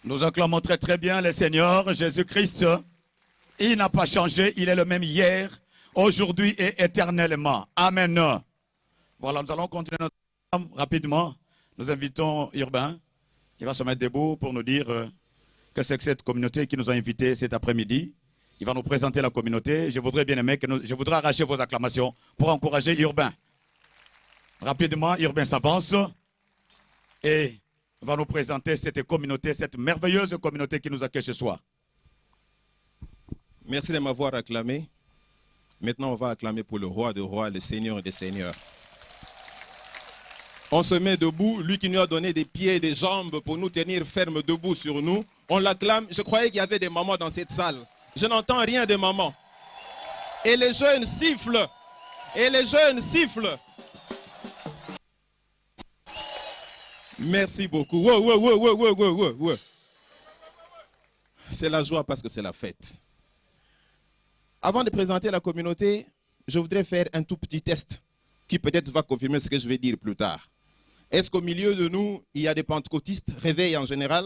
Nous acclamons très très bien le Seigneur Jésus-Christ. Il n'a pas changé, il est le même hier, aujourd'hui et éternellement. Amen. Voilà, nous allons continuer notre programme rapidement. Nous invitons Urbain, qui va se mettre debout pour nous dire que c'est que cette communauté qui nous a invités cet après-midi. Il va nous présenter la communauté. Je voudrais bien aimer je voudrais arracher vos acclamations pour encourager Urbain. Rapidement, Urbain s'avance et va nous présenter cette communauté, cette merveilleuse communauté qui nous accueille ce soir. Merci de m'avoir acclamé. Maintenant, on va acclamer pour le roi des rois, le seigneur des seigneurs. On se met debout, lui qui nous a donné des pieds et des jambes pour nous tenir fermes debout sur nous. On l'acclame. Je croyais qu'il y avait des mamans dans cette salle. Je n'entends rien de mamans. Et les jeunes sifflent. Et les jeunes sifflent. Merci beaucoup. Ouais. C'est la joie parce que c'est la fête. Avant de présenter la communauté, je voudrais faire un tout petit test qui peut-être va confirmer ce que je vais dire plus tard. Est-ce qu'au milieu de nous, il y a des pentecôtistes réveillés en général?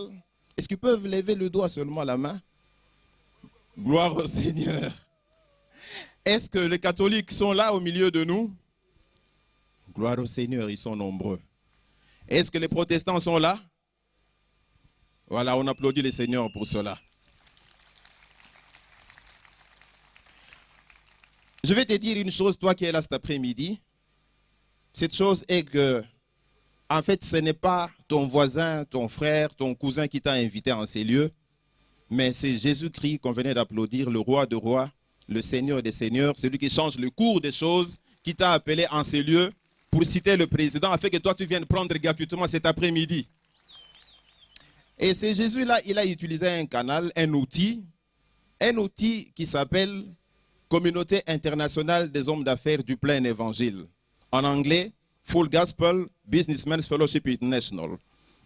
Est-ce qu'ils peuvent lever le doigt seulement, la main? Gloire au Seigneur. Est-ce que les catholiques sont là au milieu de nous? Gloire au Seigneur, ils sont nombreux. Est-ce que les protestants sont là? Voilà, on applaudit le Seigneur pour cela. Je vais te dire une chose, toi qui es là cet après-midi. Cette chose est que, en fait, ce n'est pas ton voisin, ton frère, ton cousin qui t'a invité en ces lieux, mais c'est Jésus-Christ qu'on venait d'applaudir, le roi des rois, le Seigneur des seigneurs, celui qui change le cours des choses, qui t'a appelé en ces lieux pour citer le président, afin que toi tu viennes prendre gratuitement cet après-midi. Et c'est Jésus-là, il a utilisé un canal, un outil qui s'appelle Communauté internationale des hommes d'affaires du plein évangile. En anglais, Full Gospel Businessmen's Fellowship International.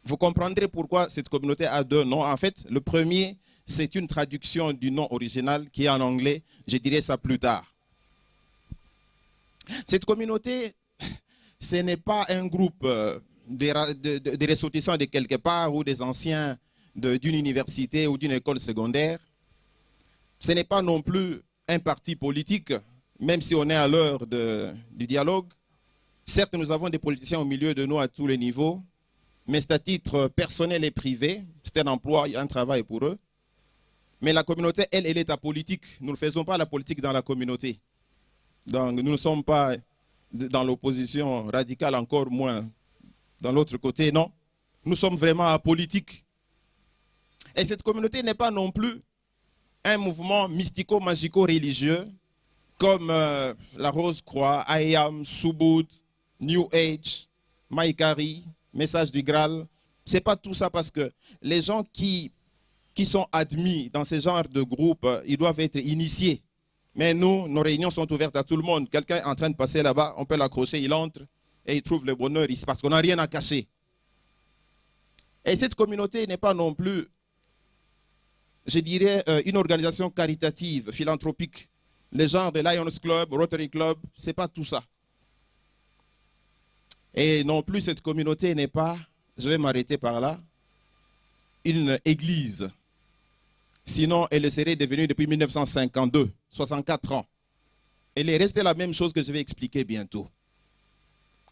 Vous comprendrez pourquoi cette communauté a deux noms. En fait, le premier, c'est une traduction du nom original qui est en anglais. Je dirai ça plus tard. Cette communauté, ce n'est pas un groupe de ressortissants de quelque part ou des anciens d'une université ou d'une école secondaire. Ce n'est pas non plus un parti politique, même si on est à l'heure du dialogue. Certes, nous avons des politiciens au milieu de nous à tous les niveaux, mais c'est à titre personnel et privé. C'est un emploi, il y a un travail pour eux. Mais la communauté, elle est apolitique. Nous ne faisons pas la politique dans la communauté. Donc, nous ne sommes pas dans l'opposition radicale, encore moins dans l'autre côté, non. Nous sommes vraiment apolitiques. Et cette communauté n'est pas non plus un mouvement mystico-magico-religieux comme la Rose-Croix, IAM, Subud, New Age, Maïkari, Message du Graal. Ce n'est pas tout ça parce que les gens qui sont admis dans ce genre de groupe, ils doivent être initiés. Mais nous, nos réunions sont ouvertes à tout le monde. Quelqu'un est en train de passer là-bas, on peut l'accrocher, il entre et il trouve le bonheur ici parce qu'on n'a rien à cacher. Et cette communauté n'est pas non plus, je dirais, une organisation caritative, philanthropique. Les genres de Lions Club, Rotary Club, ce n'est pas tout ça. Et non plus, cette communauté n'est pas, je vais m'arrêter par là, une église. Sinon, elle serait devenue depuis 1952, 64 ans. Elle est restée la même chose que je vais expliquer bientôt.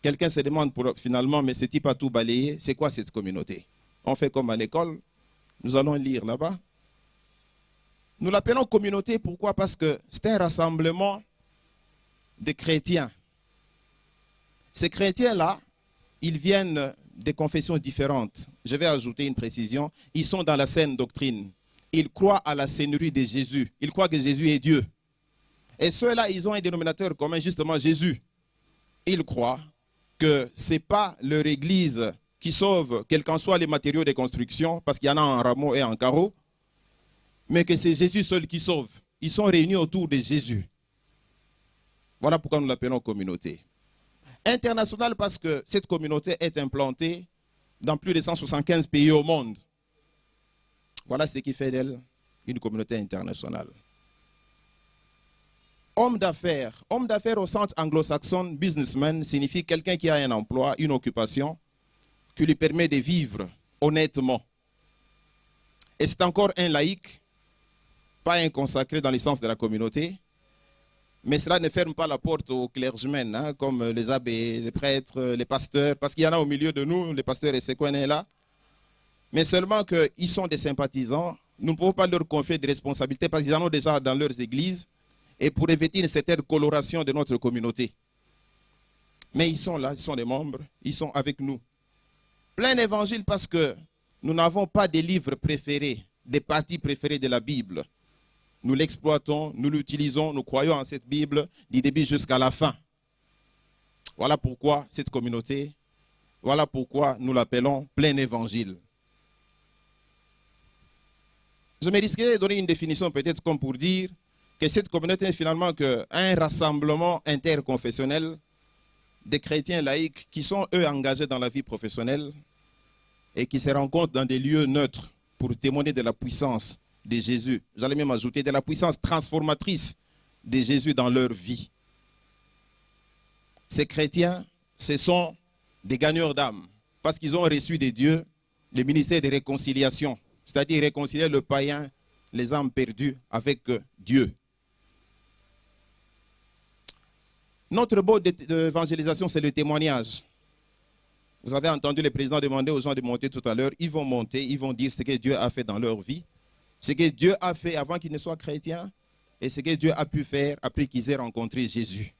Quelqu'un se demande finalement, mais ce type a tout balayé, c'est quoi cette communauté? On fait comme à l'école, nous allons lire là-bas. Nous l'appelons communauté, pourquoi? Parce que c'est un rassemblement de chrétiens. Ces chrétiens-là, ils viennent des confessions différentes. Je vais ajouter une précision. Ils sont dans la saine doctrine. Ils croient à la seigneurie de Jésus. Ils croient que Jésus est Dieu. Et ceux-là, ils ont un dénominateur commun, justement Jésus. Ils croient que ce n'est pas leur église qui sauve, quels qu'en soient les matériaux de construction, parce qu'il y en a en rameau et en carreau, mais que c'est Jésus seul qui sauve. Ils sont réunis autour de Jésus. Voilà pourquoi nous l'appelons communauté. Internationale parce que cette communauté est implantée dans plus de 175 pays au monde. Voilà ce qui fait d'elle une communauté internationale. Homme d'affaires au sens anglo-saxon, businessman, signifie quelqu'un qui a un emploi, une occupation, qui lui permet de vivre honnêtement. Et c'est encore un laïc, pas un consacré dans le sens de la communauté. Mais cela ne ferme pas la porte aux clergymen, hein, comme les abbés, les prêtres, les pasteurs, parce qu'il y en a au milieu de nous, les pasteurs et ceux qu'on est là. Mais seulement qu'ils sont des sympathisants, nous ne pouvons pas leur confier des responsabilités parce qu'ils en ont déjà dans leurs églises et pour revêtir une certaine coloration de notre communauté. Mais ils sont là, ils sont des membres, ils sont avec nous. Plein d'évangiles parce que nous n'avons pas des livres préférés, des parties préférées de la Bible. Nous l'exploitons, nous l'utilisons, nous croyons en cette Bible du début jusqu'à la fin. Voilà pourquoi cette communauté, voilà pourquoi nous l'appelons plein évangile. Je me risquerais de donner une définition peut-être comme pour dire que cette communauté n'est finalement qu'un rassemblement interconfessionnel des chrétiens laïcs qui sont eux engagés dans la vie professionnelle et qui se rencontrent dans des lieux neutres pour témoigner de la puissance de Jésus. J'allais même ajouter de la puissance transformatrice de Jésus dans leur vie. Ces chrétiens, ce sont des gagneurs d'âme parce qu'ils ont reçu de Dieu le ministère de réconciliation, c'est-à-dire réconcilier le païen, les âmes perdues avec Dieu. Notre mode d'évangélisation, c'est le témoignage. Vous avez entendu le président demander aux gens de monter tout à l'heure. Ils vont monter, ils vont dire ce que Dieu a fait dans leur vie, ce que Dieu a fait avant qu'ils ne soient chrétiens et ce que Dieu a pu faire après qu'ils aient rencontré Jésus.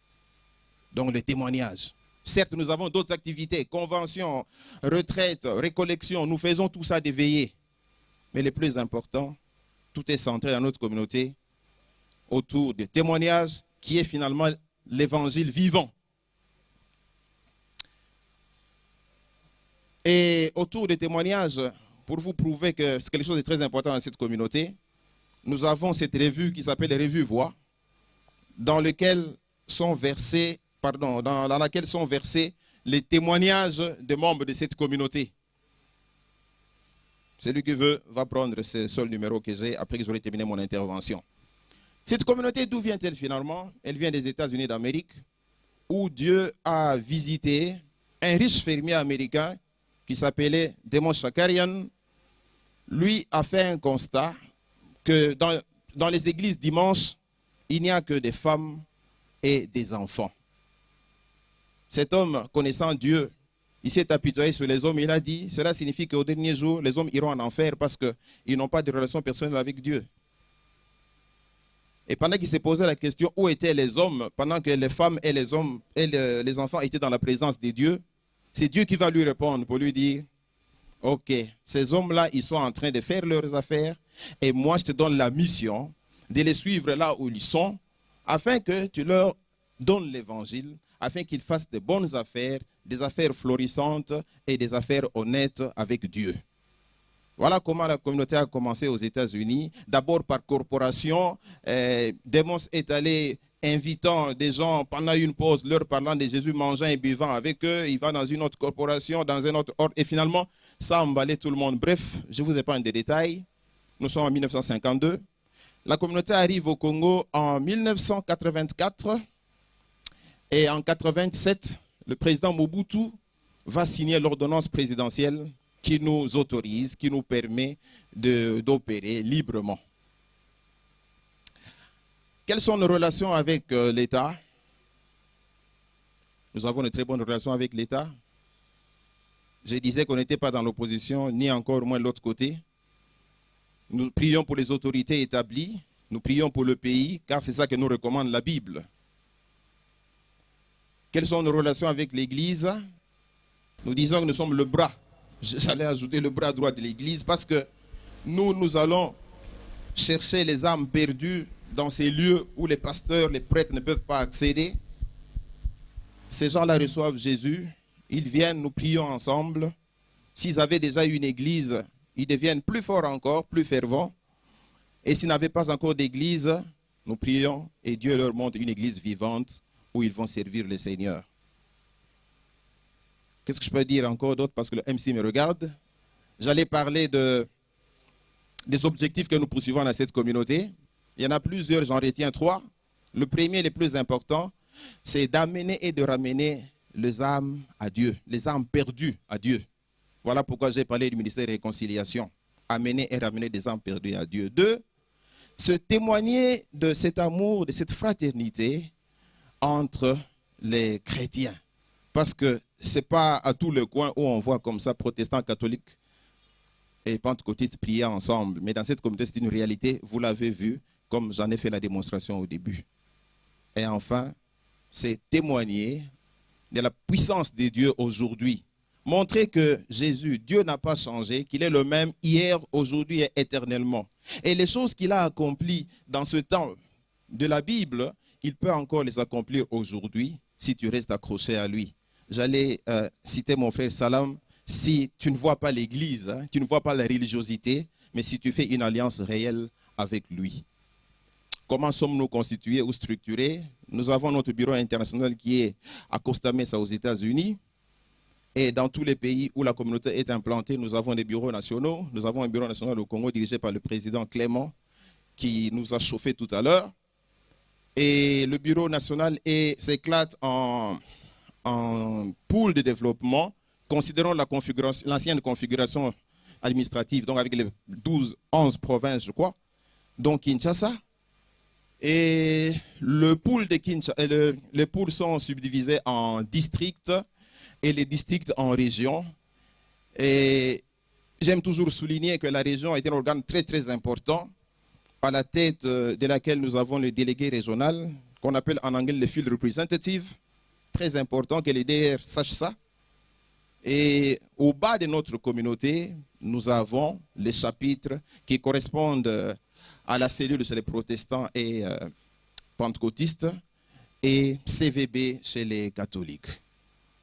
Donc le témoignage. Certes, nous avons d'autres activités, conventions, retraites, récollections. Nous faisons tout ça d'éveiller. Mais le plus important, tout est centré dans notre communauté autour du témoignage qui est finalement l'évangile vivant. Et autour des témoignages, pour vous prouver que c'est quelque chose de très important dans cette communauté, nous avons cette revue qui s'appelle les revues Voix, dans laquelle sont versés les témoignages des membres de cette communauté. Celui qui veut va prendre ce seul numéro que j'ai après que j'aurai terminé mon intervention. Cette communauté, d'où vient-elle finalement? Elle vient des États-Unis d'Amérique, où Dieu a visité un riche fermier américain qui s'appelait Demos Shakarian. Lui a fait un constat que dans les églises dimanche, il n'y a que des femmes et des enfants. Cet homme, connaissant Dieu, il s'est apitoyé sur les hommes. Il a dit, cela signifie qu'au dernier jour, les hommes iront en enfer parce qu'ils n'ont pas de relation personnelle avec Dieu. Et pendant qu'il s'est posé la question, où étaient les hommes, pendant que les femmes et les hommes et les enfants étaient dans la présence de Dieu, c'est Dieu qui va lui répondre pour lui dire, ok, ces hommes-là, ils sont en train de faire leurs affaires et moi, je te donne la mission de les suivre là où ils sont afin que tu leur donnes l'évangile, afin qu'ils fassent de bonnes affaires, des affaires florissantes et des affaires honnêtes avec Dieu. Voilà comment la communauté a commencé aux États-Unis. D'abord par corporation. Demos est allé invitant des gens pendant une pause, leur parlant de Jésus, mangeant et buvant avec eux. Il va dans une autre corporation, dans un autre ordre. Et finalement, ça a emballé tout le monde. Bref, je vous épargne des détails. Nous sommes en 1952. La communauté arrive au Congo en 1984. Et en 1987, le président Mobutu va signer l'ordonnance présidentielle qui nous autorise, qui nous permet d'opérer librement. Quelles sont nos relations avec l'État? Nous avons de très bonnes relations avec l'État. Je disais qu'on n'était pas dans l'opposition, ni encore moins de l'autre côté. Nous prions pour les autorités établies, nous prions pour le pays, car c'est ça que nous recommande la Bible. Quelles sont nos relations avec l'Église? Nous disons que nous sommes le bras. J'allais ajouter le bras droit de l'Église parce que nous allons chercher les âmes perdues dans ces lieux où les pasteurs, les prêtres ne peuvent pas accéder. Ces gens-là reçoivent Jésus, ils viennent, nous prions ensemble. S'ils avaient déjà une église, ils deviennent plus forts encore, plus fervents. Et s'ils n'avaient pas encore d'église, nous prions et Dieu leur montre une église vivante où ils vont servir le Seigneur. Qu'est-ce que je peux dire encore d'autre parce que le MC me regarde? J'allais parler des objectifs que nous poursuivons dans cette communauté. Il y en a plusieurs, j'en retiens 3. Le premier, le plus important, c'est d'amener et de ramener les âmes à Dieu, les âmes perdues à Dieu. Voilà pourquoi j'ai parlé du ministère de réconciliation. amener et ramener des âmes perdues à Dieu. 2, se témoigner de cet amour, de cette fraternité entre les chrétiens. Parce que ce n'est pas à tous les coins où on voit comme ça protestants, catholiques et pentecôtistes prier ensemble. Mais dans cette communauté, c'est une réalité, vous l'avez vu, comme j'en ai fait la démonstration au début. Et enfin, c'est témoigner de la puissance de Dieu aujourd'hui. Montrer que Jésus, Dieu n'a pas changé, qu'il est le même hier, aujourd'hui et éternellement. Et les choses qu'il a accomplies dans ce temps de la Bible, il peut encore les accomplir aujourd'hui si tu restes accroché à lui. J'allais citer mon frère Salam, si tu ne vois pas l'Église, hein, tu ne vois pas la religiosité, mais si tu fais une alliance réelle avec lui. Comment sommes-nous constitués ou structurés? Nous avons notre bureau international qui est à Costa Mesa aux États-Unis. Et dans tous les pays où la communauté est implantée, nous avons des bureaux nationaux. Nous avons un bureau national au Congo dirigé par le président Clément qui nous a chauffé tout à l'heure. Et le bureau national s'éclate en pool de développement, considérant l'ancienne configuration administrative, donc avec les 11 provinces, je crois, dont Kinshasa. Et le pool de Kinshasa, les pools sont subdivisés en districts et les districts en régions. Et j'aime toujours souligner que la région est un organe très très important, à la tête de laquelle nous avons le délégué régional, qu'on appelle en anglais le field representative. Très important que les DR sachent ça. Et au bas de notre communauté, nous avons les chapitres qui correspondent à la cellule chez les protestants et pentecôtistes et CVB chez les catholiques.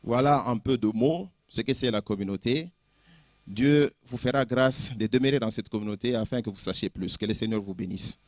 Voilà un peu de mots, ce que c'est la communauté. Dieu vous fera grâce de demeurer dans cette communauté afin que vous sachiez plus. Que le Seigneur vous bénisse.